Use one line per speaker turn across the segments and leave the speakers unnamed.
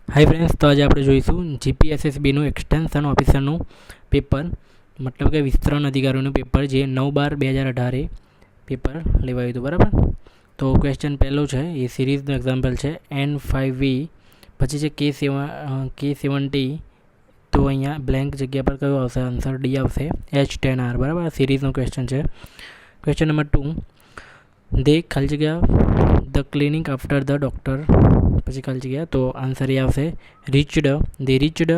Hi friends, तो आज आप જોઈશું જીપીએસએસબીનું એક્સટેન્શન ઓફિસરનું પેપર, મતલબ કે વિસ્તરણ અધિકારીનું પેપર જે 9/12/2018 પેપર લેવાયું હતું. બરાબર. તો ક્વેશ્ચન પહેલો છે, એ સિરીઝનું એક્ઝામ્પલ છે N5V, પછી છે K70. તો અહીંયા બ્લેન્ક જગ્યા પર કયો આવશે? આન્સર ડી આવશે, H10R. બરાબર. સિરીઝનો ક્વેશ્ચન છે. ક્વેશ્ચન નંબર 2, દે ખાલી જગ્યા the clinic after the doctor, પછી ખાલી જગ્યા, તો આન્સર એ આવશે reached. They reached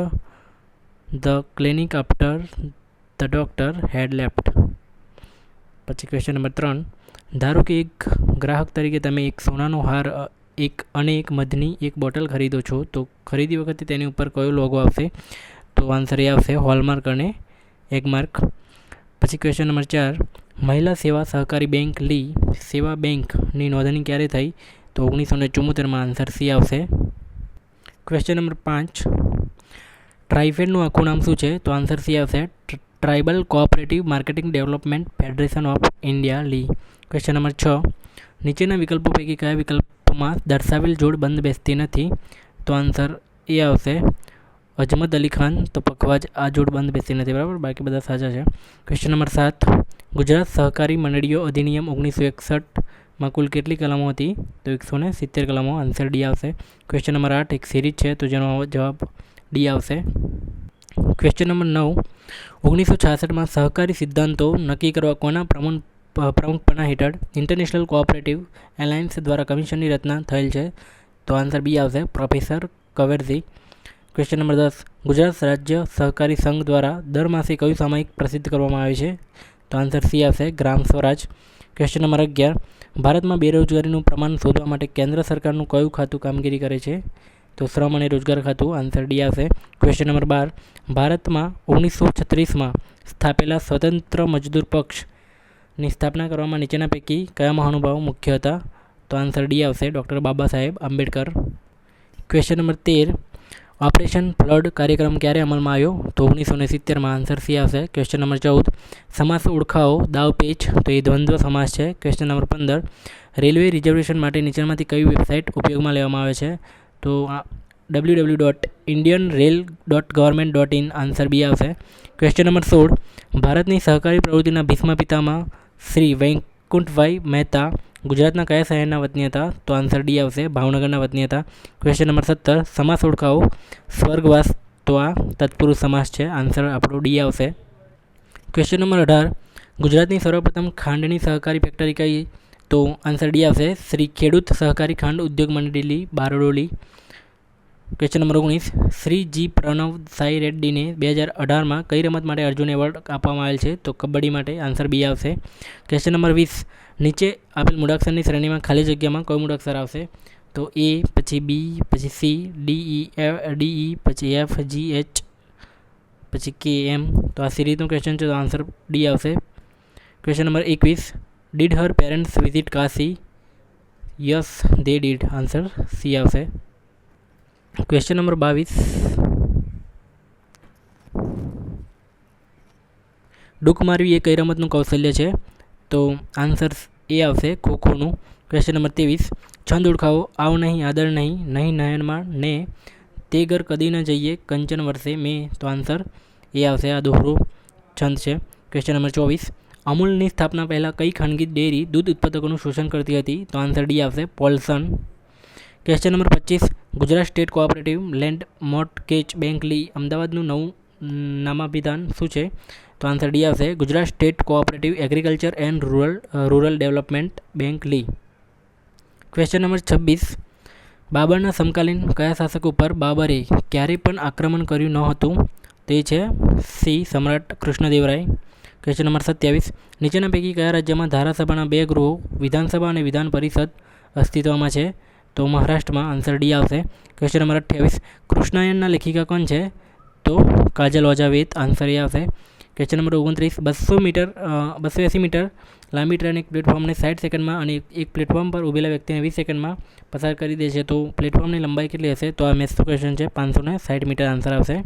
the clinic after the doctor head left. પછી ક્વેશ્ચન નંબર 3, ધારો કે એક ગ્રાહક તરીકે તમે એક સોનાનો હાર અને એક મધની એક બોટલ ખરીદો છો, તો ખરીદી વખતે તેની ઉપર કયો લોગો આવશે? તો આન્સર એ આવશે હોલમાર્ક અને એગમાર્ક. પછી ક્વેશ્ચન નંબર 4, મહિલા સેવા સહકારી બેંક લી સેવા બેંકની નોંધણી ક્યારે થઈ? તો 1974. આન્સર સી આવશે. ક્વેશ્ચન નંબર 5, ટ્રાઇફેડનું આખું નામ શું છે? તો આન્સર સી આવશે, tribal cooperative marketing development federation of India લી. ક્વેશ્ચન નંબર 6, નીચેના વિકલ્પો પૈકી કયા વિકલ્પમાં દર્શાવેલ જોડ બંધ બેસતી નથી? તો આન્સર એ આવશે અજમત અલી ખાન. તો પખવાજ આ જોડ બંધ બેસતી નથી. બરાબર, બાકી બધા સાચા છે. ક્વેશ્ચન નંબર 7, ગુજરાત સહકારી મંડળીઓ અધિનિયમ 1961માં કુલ કેટલી કલમો હતી? તો 170 કલમો. આન્સર ડી આવશે. ક્વેશ્ચન નંબર 8, એક સિરીઝ છે, તો જેનો જવાબ ડી આવશે. ક્વેશ્ચન નંબર 9, 1966માં સહકારી સિદ્ધાંતો નક્કી કરવા કોના પ્રમુખપણા હેઠળ ઇન્ટરનેશનલ કોઓપરેટિવ એલાયન્સ દ્વારા કમિશનની રચના થયેલ છે? તો આન્સર બી આવશે, પ્રોફેસર કવેરજી. ક્વેશ્ચન નંબર 10, ગુજરાત રાજ્ય સહકારી સંઘ દ્વારા દર માસે કયું સામાયિક પ્રસિદ્ધ કરવામાં આવે છે? તો આન્સર સી આવશે, ગ્રામ સ્વરાજ. ક્વેશ્ચન નંબર 11, ભારતમાં બેરોજગારીનું પ્રમાણ શોધવા માટે કેન્દ્ર સરકારનું કયું ખાતું કામગીરી કરે છે? તો શ્રમ અને રોજગાર ખાતું. આન્સર ડી આવશે. ક્વેશ્ચન નંબર 12, ભારતમાં 1936માં સ્થાપેલા સ્વતંત્ર મજદૂર પક્ષની સ્થાપના કરવામાં નીચેના પૈકી કયા મહાનુભાવો મુખ્ય હતા? તો આન્સર ડી આવશે, doctor Baba Saheb Ambedkar. Question number 13, operation flood કાર્યક્રમ ક્યારે અમલમાં આવ્યો? તો 1970માં. આન્સર સી આવશે. ક્વેશ્ચન નંબર 14, સમાસ ઓળખાવો દાવપેચ, તો એ દ્વંદ્વ સમાસ છે. ક્વેશ્ચન નંબર 15, રેલવે રિઝર્વેશન માટે નીચેનામાંથી કઈ વેબસાઇટ ઉપયોગમાં લેવામાં આવે છે? તો www.indianrail.government.in. આન્સર બી આવશે. ક્વેશ્ચન નંબર 16, ભારતની સહકારી પ્રવૃત્તિના ભીષ્મ પિતામહ શ્રી વૈકુંઠભાઈ મહેતા ગુજરાતના કયા શહેરના વતની હતા? તો આન્સર ડી આવશે, ભાવનગરના વતની હતા. ક્વેશ્ચન નંબર 17, સમાસ ઓળખાવો સ્વર્ગવાસ, તો આ તત્પુરુષ સમાસ છે. આન્સર આપણો ડી આવશે. ક્વેશ્ચન નંબર 18, ગુજરાતની સર્વપ્રથમ ખાંડની સહકારી ફેક્ટરી કઈ? તો આન્સર ડી આવશે, શ્રી ખેડૂત સહકારી ખાંડ ઉદ્યોગ મંડળી બારડોલી. ક્વેશ્ચન નંબર 19, શ્રી જી પ્રણવ સાઈ રેડ્ડીને 2018માં કઈ રમત માટે અર્જુન એવોર્ડ આપવામાં આવેલ છે? તો કબડ્ડી માટે. આન્સર બી આવશે. ક્વેશ્ચન નંબર 20, નીચે આપેલ મૂળાક્ષરની શ્રેણીમાં ખાલી જગ્યામાં કયું મૂળાક્ષર આવશે? તો એ, પછી બી, પછી સી, ડી, પછી એફ, જી, એચ, પછી કે, એમ. તો આ સિરીઝનું ક્વેશ્ચન છે, તો આન્સર ડી આવશે. Question number 21, did her parents visit Kashi? Yes they did. Answer C આવશે. ક્વેશ્ચન નંબર 22, ડૂક મારવી એ કઈ રમતનું કૌશલ્ય છે? તો આન્સર એ આવશે, ખોખોનું. ક્વેશ્ચન નંબર 23, છંદ ઓળખાવો આવ નહીં આદર નહીં નહીં નયનમાં ને તે ઘર કદી ન જઈએ કંચન વર્ષે મેં. તો આન્સર એ આવશે, આ દોહરો છંદ છે. ક્વેશ્ચન નંબર 24, અમૂલની સ્થાપના પહેલાં કઈ ખાનગી ડેરી દૂધ ઉત્પાદકોનું શોષણ કરતી હતી? તો આન્સર ડી આવશે, Polson. Question number 25, Gujarat state cooperative land mortgage bank લી અમદાવાદનું નવું નામાભિધાન શું છે? તો આન્સર ડી આવશે, Gujarat state cooperative agriculture and rural development bank લી. ક્વેશ્ચન નંબર 26, બાબરના સમકાલીન કયા શાસક ઉપર બાબરે ક્યારેય પણ આક્રમણ કર્યું ન હતું? તે છે સી, સમ્રાટ કૃષ્ણદેવરાય. ક્વેશ્ચન નંબર 27, નીચેના પૈકી કયા રાજ્યમાં ધારાસભાના 2 ગૃહો વિધાનસભા અને વિધાન પરિષદ અસ્તિત્વમાં છે? તો મહારાષ્ટ્રમાં. આન્સર ડી આવશે. ક્વેશ્ચન નંબર 28, કૃષ્ણાયનના લેખિકા કોણ છે? તો કાજલ ઓઝા વેત. આન્સર એ આવશે. ક્વેશ્ચન નંબર 29, 280 મીટર લાંબી ટ્રેન એક પ્લેટફોર્મને 60 સેકન્ડમાં અને એક પ્લેટફોર્મ પર ઊભેલા વ્યક્તિને 20 સેકન્ડમાં પસાર કરી દે છે, તો પ્લેટફોર્મની લંબાઈ કેટલી હશે? તો આ મેથ્સનો ક્વેશ્ચન છે, 560 મીટર. આન્સર આવશે.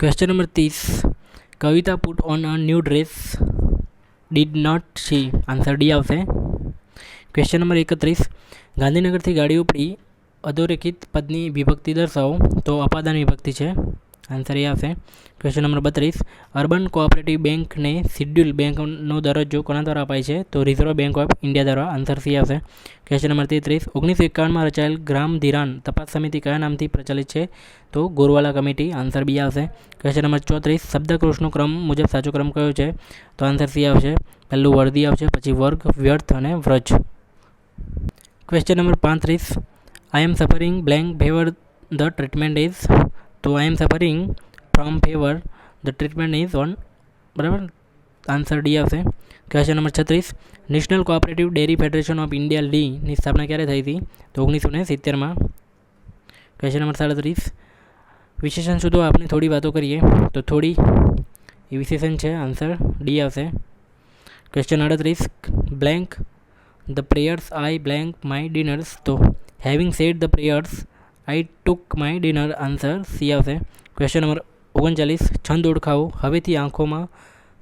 Question number 30, Kavita put on a new dress did not she? Answer D આવશે. ક્વેશ્ચન નંબર 31, ગાંધીનગરથી ગાડીઓ પડી અધોરેખિત પદની વિભક્તિ દર્શાવો. તો અપાદાન વિભક્તિ છે. આન્સર એ આવશે. Question number 32. અર્બન કોઓપરેટિવ બેંકને શિડ્યુલ બેંકનો દરજ્જો કોના દ્વારા અપાય છે? તો રિઝર્વ બેંક ઓફ ઇન્ડિયા દ્વારા. આન્સર સી આવશે. Question number 33. 1951માં રચાયેલ ગ્રામ ધિરાણ તપાસ સમિતિ કયા નામથી પ્રચલિત છે? તો ગોરવાલા કમિટી. આન્સર બી આવશે. Question number 34. શબ્દકોશનો ક્રમ મુજબ સાચો ક્રમ કયો છે? તો આન્સર સી આવશે. પહેલું વર્દી આવશે, પછી વર્ગ, વ્યર્થ અને વ્રજ. Question number 35. I am suffering blank fever the treatment is. તો I am suffering from fever the treatment is on. બરાબર, આન્સર ડી આવશે. Question number 36. National Cooperative Dairy Federation of India ની સ્થાપના ક્યારે થઈ હતી? તો 1970માં. Question number 37. વિશેષણ શોધો. આપણે થોડી વાતો કરીએ. તો થોડી એ વિશેષણ છે. આન્સર ડી આવશે. Question 38. Blank the prayers I blank my dinners. તો having said the prayers I took my dinner. Answer C આવશે. Question number 39. છંદ ઓળખાવો. હવેથી આંખોમાં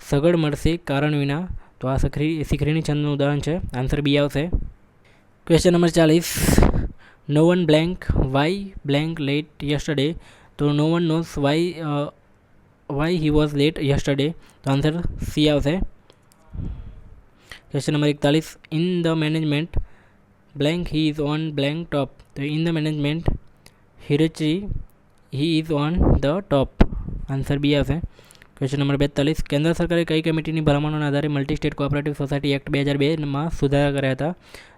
સગડ મળશે કારણ વિના. તો આ શીખરીની છંદનું ઉદાહરણ છે. આન્સર બી આવશે. Question number 40. No one blank why blank late yesterday. તો no one knows why he was late yesterday. તો આન્સર સી આવશે. Question number 41. In the management blank he is on blank top. તો in the management hierarchy he is on the top. Answer B આવશે. Question number 42. કેન્દ્ર સરકારે કઈ કમિટીની ભલામણોના આધારે multi state cooperative society act 2002માં સુધારા કર્યા હતા?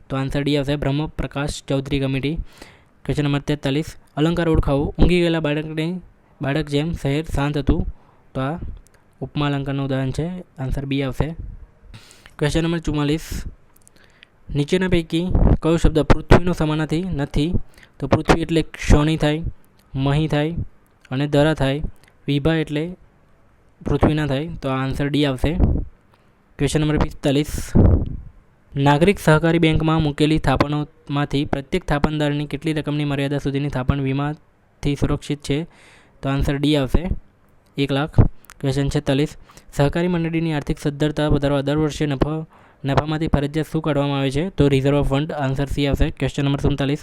તો આન્સર ડી આવશે. બ્રહ્મ પ્રકાશ ચૌધરી કમિટી. Question number 43. અલંકાર ઓળખાવો. ઊંઘી ગયેલા બાળક જેમ શહેર શાંત હતું. તો આ ઉપમા અલંકારનું ઉદાહરણ છે. આન્સર બી આવશે. Question number 44. નીચેના પૈકી કયો શબ્દ પૃથ્વીનો સમાનાર્થી નથી? તો પૃથ્વી એટલે ક્ષોણી થાય, મહી થાય અને ધરા થાય. વિભા એટલે પૃથ્વીના થાય. તો આ આન્સર ડી આવશે. Question number 45. નાગરિક સહકારી બેંકમાં મૂકેલી થાપણોમાંથી પ્રત્યેક થાપણદારની કેટલી રકમની મર્યાદા સુધીની થાપણ વીમાથી સુરક્ષિત છે? તો આન્સર ડી આવશે. 1 લાખ. ક્વેશ્ચન 46. સહકારી મંડળીની આર્થિક સદ્ધરતા વધારવા દર વર્ષે નફામાંથી ફરજિયાત શું કાઢવામાં આવે છે? તો રિઝર્વ ફંડ. આન્સર સી આવશે. Question number 47.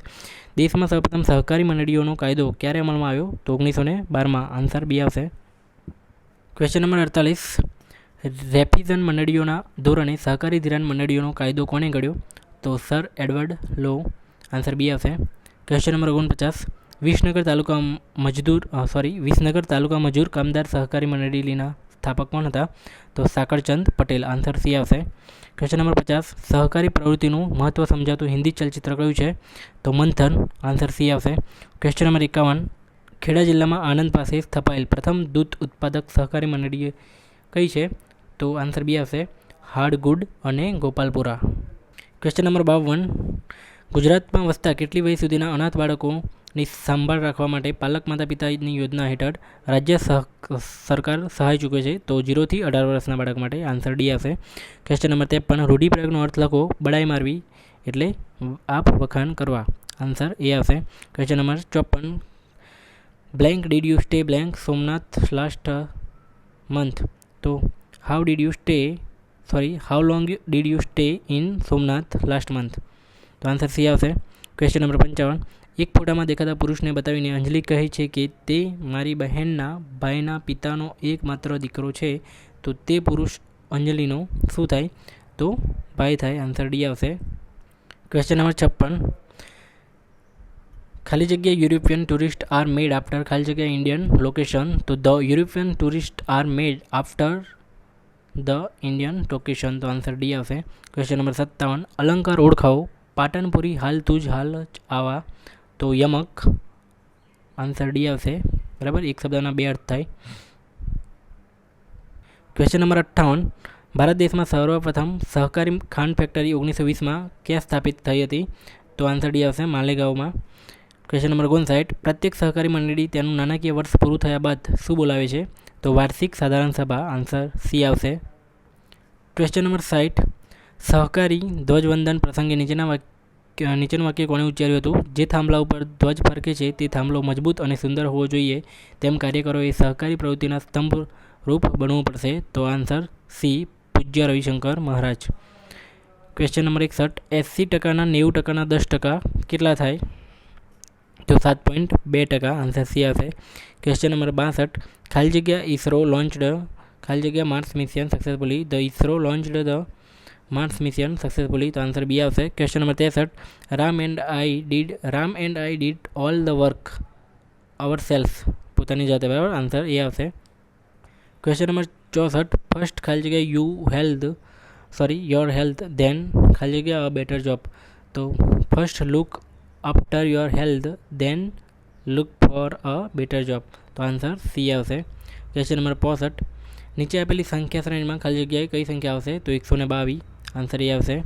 દેશમાં સૌપ્રથમ સહકારી મંડળીઓનો કાયદો ક્યારે અમલમાં આવ્યો? તો 1912માં. આન્સર બી આવશે. Question number 48. રેફિઝન મંડળીઓના ધોરણે સહકારી ધિરાણ મંડળીઓનો કાયદો કોણે ઘડ્યો? તો સર એડવર્ડ લો. આન્સર બી આવશે. Question number 49. વિસનગર તાલુકા મજૂર કામદાર સહકારી મંડળીના સ્થાપક કોણ હતા? તો સાકરચંદ પટેલ. આન્સર સી આવશે. Question number 50. સહકારી પ્રવૃત્તિનું મહત્વ સમજાતું હિન્દી ચલચિત્ર કયું છે? તો મંથન. આન્સર સી આવશે. Question number 51. ખેડા જિલ્લામાં આણંદ પાસે સ્થપાયેલ પ્રથમ દૂધ ઉત્પાદક સહકારી મંડળી કઈ છે? તો આન્સર બી આવશે. હાડગુડ અને ગોપાલપુરા. Question number 52. ગુજરાતમાં વસતા કેટલી વય સુધીના અનાથ બાળકોની સંભાળ રાખવા માટે પાલક માતા પિતાની યોજના હેઠળ રાજ્ય સરકાર સહાય ચૂકે છે? તો 0 થી 18 વર્ષના બાળક માટે. આન્સર ડી આવશે. Question number 53. રૂઢિપ્રયોગનો અર્થ લખો. બડાઈ મારવી એટલે આપ વખાણ કરવા. આન્સર એ આવશે. Question number 54. Blank did you stay blank Somnath last month. તો how long did you stay in Somnath last month? તો આન્સર સી આવશે. Question number 55. એક ફોટામાં દેખાતા પુરુષને બતાવીને અંજલિ કહે છે કે તે મારી બહેનના ભાઈના પિતાનો એકમાત્ર દીકરો છે. તો તે પુરુષ અંજલિનો શું થાય? તો ભાઈ થાય. આન્સર ડી આવશે. Question number 56. ખાલી જગ્યા European tourist are made after ખાલી જગ્યા ઇન્ડિયન લોકેશન. તો the European tourist are made after the Indian location. તો આન્સર ડી આવશે. Question number 57. અલંકાર ઓળખાવો. પાટણપુરી હાલ તું જ હાલ જ આવા. તો યમક. આન્સર ડી આવશે. બરાબર, એક શબ્દના 2 અર્થ થાય. Question number 58. ભારત દેશમાં સર્વપ્રથમ સહકારી ખાંડ ફેક્ટરી 1920માં ક્યાં સ્થાપિત થઈ હતી? તો આન્સર ડી આવશે. માલેગાંવમાં. Question number 59. પ્રત્યેક સહકારી મંડળી તેનું નાણાકીય વર્ષ પૂરું થયા બાદ શું બોલાવે છે? તો વાર્ષિક સાધારણ સભા. આન્સર સી આવશે. Question number 60. સહકારી ધ્વજવંદન પ્રસંગે નીચેનું વાક્ય કોણે ઉચ્ચાર્યું હતું? જે થાંભલા ઉપર ધ્વજ ફરકે છે તે થાંભલો મજબૂત અને સુંદર હોવો જોઈએ. તેમ કાર્યકરોએ સહકારી પ્રવૃત્તિના સ્તંભ રૂપ બનવું પડશે. તો આન્સર સી પૂજ્ય રવિશંકર મહારાજ. Question number 61. 80%ના 90%ના 10% કેટલા થાય? तो 7.2%, आंसर सी આવશે. क्वेश्चन नंबर 62, खाली जगह इसरो लॉन्च्ड खाली जगह Mars mission successfully. The ISRO launched the Mars mission successfully, तो आंसर बी આવશે. Question number 63, Ram and I did all the work our self, પોતાની જાતે, બરાબર, આન્સર એ આવશે. ક્વેશ્ચન નંબર 64, ફર્સ્ટ ખાલી જગ્યા યોર હેલ્થ ધેન ખાલી જગ્યા અ બેટર જોબ, તો first look after your health then look for a better job, તો આન્સર સી આવશે. ક્વેશ્ચન નંબર 65, નીચે આપેલી સંખ્યા શ્રેણીમાં ખાલી જગ્યાએ કઈ સંખ્યા આવશે, તો 122, આન્સર એ આવશે.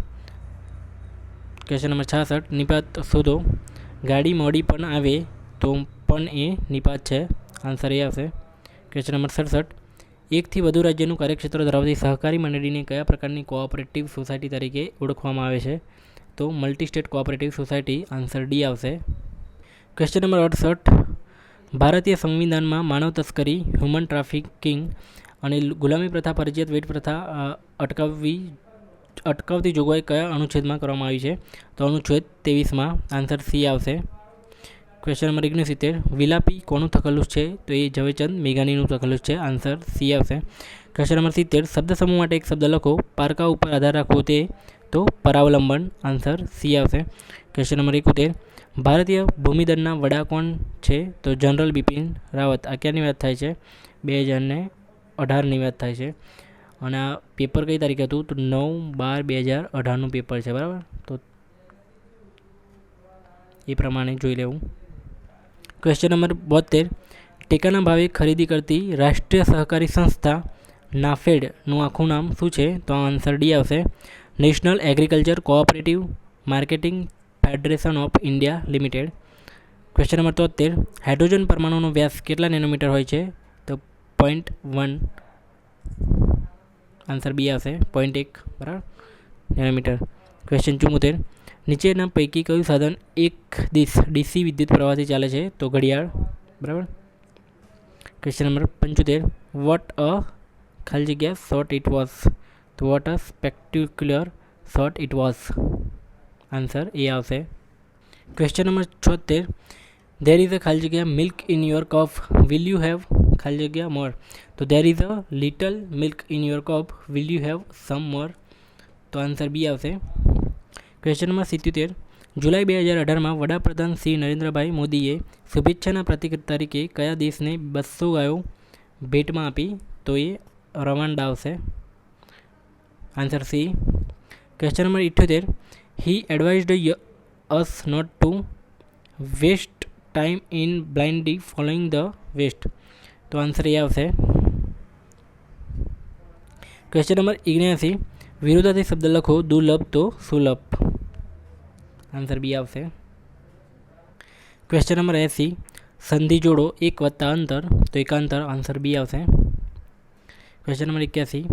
ક્વેશ્ચન નંબર 66, નિપાત શોધો. ગાડી મોડી પણ આવે તો પણ એ નિપાત છે, આન્સર એ આવશે. ક્વેશ્ચન નંબર 67, એકથી વધુ રાજ્યનું કાર્યક્ષેત્ર ધરાવતી સહકારી મંડળીને કયા પ્રકારની કોઓપરેટિવ સોસાયટી તરીકે ઓળખવામાં આવે છે, તો multi state cooperative society, answer D આવશે. ક્વેશ્ચન નંબર 68, ભારતીય સંવિધાનમાં માનવ તસ્કરી, હ્યુમન ટ્રાફિકિંગ અને ગુલામી પ્રથા, ફરજિયાત વેટ પ્રથા અટકાવતી જોગવાઈ કયા અનુચ્છેદમાં કરવામાં આવી છે, તો અનુચ્છેદ 23માં, આન્સર સી આવશે. ક્વેશ્ચન નંબર 69, વિલાપી કોનું તખલ્લુસ છે, તો એ ઝવેરચંદ મેઘાણીનું તખલ્લુસ છે, આન્સર સી આવશે. ક્વેશ્ચન નંબર 70, શબ્દ સમૂહ માટે એક શબ્દ લખો, પારકા ઉપર આધાર રાખવો તે, તો પરાવલંબન, આન્સર સી આવશે. ક્વેશ્ચન નંબર 71, ભારતીય ભૂમિદળના વડા કોણ છે, તો જનરલ બિપિન રાવત. આ ક્યારની વાત થાય છે, 2018ની વાત થાય છે. અને આ પેપર કઈ તારીખે હતું, તો 9/12/2018નું પેપર છે, બરાબર, તો એ પ્રમાણે જોઈ લેવું. ક્વેશ્ચન નંબર 72, ટેકાના ભાવે ખરીદી કરતી રાષ્ટ્રીય સહકારી સંસ્થા નાફેડનું આખું નામ શું છે, તો આન્સર ડી આવશે. National Agriculture Cooperative Marketing Federation of India Limited. Question number 73, hydrogen પરમાણુનો વ્યાસ કેટલા નેનોમીટર હોય છે, તો 0.1, આન્સર બી આવશે, 0.1, બરાબર, નેનોમીટર. ક્વેશ્ચન 74, નીચેના પૈકી કયું સાધન એક ડીસી વિદ્યુત પ્રવાહથી ચાલે છે, તો ઘડિયાળ, બરાબર. ક્વેશ્ચન નંબર 75, વોટ અ ખાલી જગ્યા શોટ ઇટ વોઝ, તો what a spectacular shot it was, answer A આવશે. Question number 76, there is a ખાલી જગ્યા milk in your cup, will you have ખાલી જગ્યા મોર, તો there is a little milk in your cup, will you have some more, તો answer B આવશે. Question number 77, જુલાઈ 2018માં વડાપ્રધાન શ્રી નરેન્દ્રભાઈ મોદીએ શુભેચ્છાના પ્રતીક તરીકે કયા દેશને 200 ગાયો ભેટમાં આપી, તો એ રવાંડા આવશે, answer C. Question number 78, he advised us not to waste time in blindly following the west, તો આન્સર એ આવશે. ક્વેશ્ચન નંબર 79, વિરોધાથી શબ્દ લખો, દુર્લભ તો સુલભ, આન્સર બી આવશે. ક્વેશ્ચન નંબર 80, સંધિ જોડો, એક વત્તા અંતર, તો એકાંતર, આન્સર બી આવશે. Question number 81,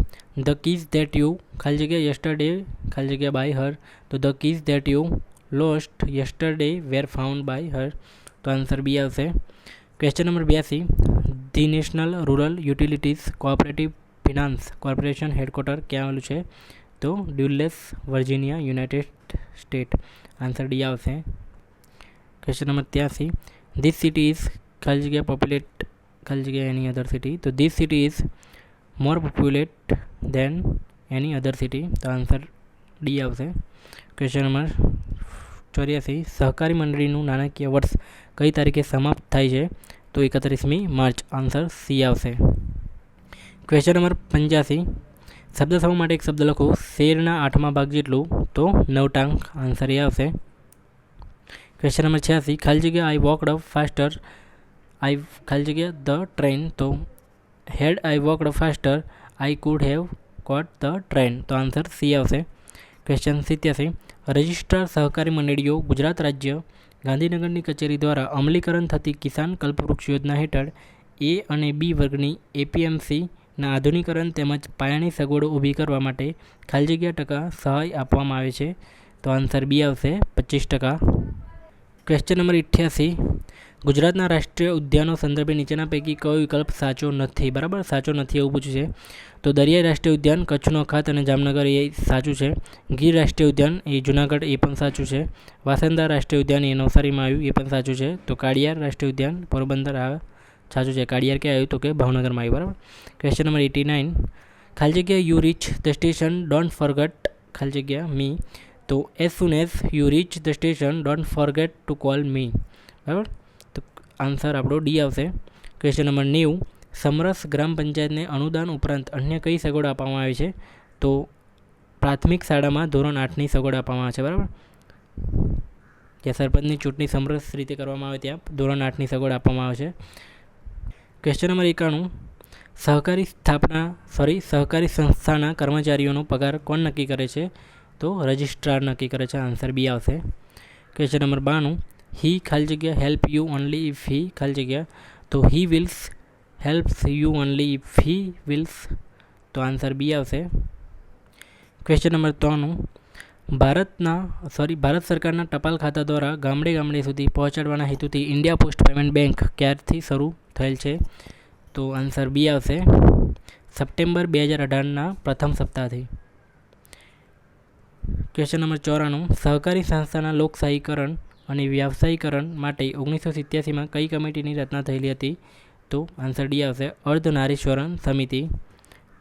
the keys that you ખાલી જગ્યા યસ્ટરડે ખાલી જગ્યા બાય હર, તો the keys that you lost yesterday were found by her, તો આન્સર બી આવશે. Question number 82, the National Rural Utilities Cooperative Finance Corporation headquarter ક્યાં આવેલું છે, તો Dulles, Virginia, United State, answer D આવશે. Question number 83, this city is ખાલી જગ્યા populate ખાલી જગ્યા એની અધર સિટી, તો this city is more populate than any other city, તો આન્સર ડી આવશે. ક્વેશ્ચન નંબર 84, સહકારી મંડળીનું નાણાકીય વર્ષ કઈ તારીખે સમાપ્ત થાય છે, તો 31મી માર્ચ, આન્સર સી આવશે. ક્વેશ્ચન નંબર 85, શબ્દ સમૂહ માટે એક શબ્દ લખો, શેરના 8મા ભાગ જેટલું, તો 9 ટાંક, આન્સર એ આવશે. ક્વેશ્ચન નંબર 86, ખાલી જગ્યા I walked up faster I ખાલી જગ્યા ધ ટ્રેન, તો had I walked faster I could have caught the train, તો આન્સર સી આવશે. ક્વેશ્ચન 87, રજિસ્ટ્રાર સહકારી મંડળીઓ ગુજરાત રાજ્ય ગાંધીનગરની કચેરી દ્વારા અમલીકરણ થતી કિસાન કલ્પવૃક્ષ યોજના હેઠળ એ અને બી વર્ગની એપીએમસીના આધુનિકરણ તેમજ પાયાની સગવડો ઊભી કરવા માટે ખાલી જગ્યા ટકા સહાય આપવામાં આવે છે, તો આન્સર બી આવશે, 25%. ક્વેશ્ચન નંબર 88, ગુજરાતના રાષ્ટ્રીય ઉદ્યાનો સંદર્ભે નીચેના પૈકી કયો વિકલ્પ સાચો નથી? બરાબર, સાચો નથી એવું પૂછ્યું છે. તો દરિયાઈ રાષ્ટ્રીય ઉદ્યાન કચ્છનો અખાત અને જામનગર એ સાચું છે. ગીર રાષ્ટ્રીય ઉદ્યાન એ જુનાગઢ એ પણ સાચું છે. વાસંદા રાષ્ટ્રીય ઉદ્યાન એ નવસારીમાં આવ્યું એ પણ સાચું છે. તો કાળિયાર રાષ્ટ્રીય ઉદ્યાન પોરબંદર આ સાચું છે. કાળિયાર ક્યાં આવ્યું? તો કે ભાવનગરમાં આવ્યું. બરાબર. ક્વેશ્ચન નંબર 89, ખાલી જગ્યા you reach the station don't forget ખાલી જગ્યા મી. તો as soon as you reach the station don't forget to call મી. બરાબર, તો આન્સર આપણો ડી આવશે. ક્વેશ્ચન નંબર 90, સમરસ ગ્રામ પંચાયતને અનુદાન ઉપરાંત અન્ય કઈ સગવડ આપવામાં આવી છે? તો પ્રાથમિક શાળામાં ધોરણ 8ની સગવડ આપવામાં આવે છે. બરાબર, જ્યાં સરપંચની ચૂંટણી સમરસ રીતે કરવામાં આવે ત્યાં ધોરણ 8ની સગવડ આપવામાં આવે છે. ક્વેશ્ચન નંબર 91, સહકારી સંસ્થાના કર્મચારીઓનો પગાર કોણ નક્કી કરે છે? તો રજિસ્ટ્રાર નક્કી કરે છે. આન્સર બી આવશે. ક્વેશ્ચન નંબર 92, હી ખાલી જગ્યા help you only if he ખાલી જગ્યા. તો he wills helps you only if he wills. તો આન્સર બી આવશે. ક્વેશ્ચન નંબર 93, ભારત સરકારના ટપાલ ખાતા દ્વારા ગામડે ગામડે સુધી પહોંચાડવાના હેતુથી ઇન્ડિયા પોસ્ટ પેમેન્ટ બેંક ક્યારથી શરૂ થયેલ છે? તો આન્સર બી આવશે. સપ્ટેમ્બર 2018ના પ્રથમ સપ્તાહથી. ક્વેશ્ચન નંબર 94, સહકારી સંસ્થાના લોકશાહીકરણ અને વ્યાવસાયીકરણ માટે 1987માં કઈ કમિટીની રચના થયેલી હતી? તો આન્સર ડી આવશે. અર્ધનારીશ્વરન સમિતિ.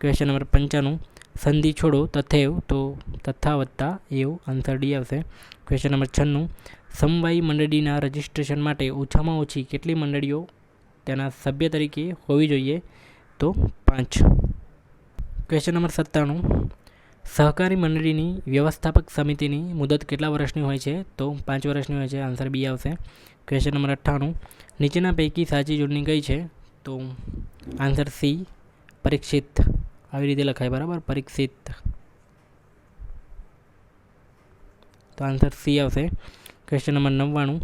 ક્વેશ્ચન નંબર 95, સંધિ છોડો તથૈવ તો તથા વત્તા એવ. આન્સર ડી આવશે. ક્વેશ્ચન નંબર 96, સમવાયી મંડળીના રજિસ્ટ્રેશન માટે ઓછામાં ઓછી કેટલી મંડળીઓ તેના સભ્ય તરીકે હોવી જોઈએ? તો 5. ક્વેશ્ચન નંબર 97, સહકારી મંડળીની વ્યવસ્થાપક સમિતિની મુદત કેટલા વર્ષની હોય છે? તો 5 વર્ષની હોય છે. આન્સર બી આવશે. ક્વેશ્ચન નંબર 98, નીચેના પૈકી સાચી જોડણી કઈ છે? તો આન્સર સી પરીક્ષિત. આવી રીતે લખાય. બરાબર, પરીક્ષિત. તો આન્સર સી આવશે. ક્વેશ્ચન નંબર 99,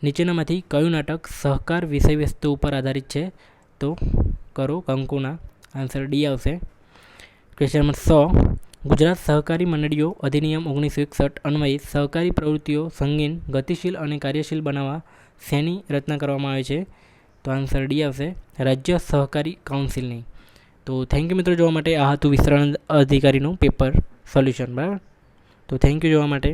નીચેનામાંથી કયું નાટક સહકાર વિષય વસ્તુ ઉપર આધારિત છે? તો કરો કંકુના. આન્સર ડી આવશે. ક્વેશ્ચન નંબર 100, ગુજરાત સહકારી મંડળીઓ અધિનિયમ 1961 અન્વયે સહકારી પ્રવૃત્તિઓ સંગીન, ગતિશીલ અને કાર્યશીલ બનાવવા શેની રચના કરવામાં આવે છે? તો આન્સર ડી આવશે. રાજ્ય સહકારી કાઉન્સિલની. તો થેન્ક યુ મિત્રો જોવા માટે. આ હતું વિસ્તરણ અધિકારીનું પેપર સોલ્યુશન. બરાબર, તો થેન્ક યુ જોવા માટે.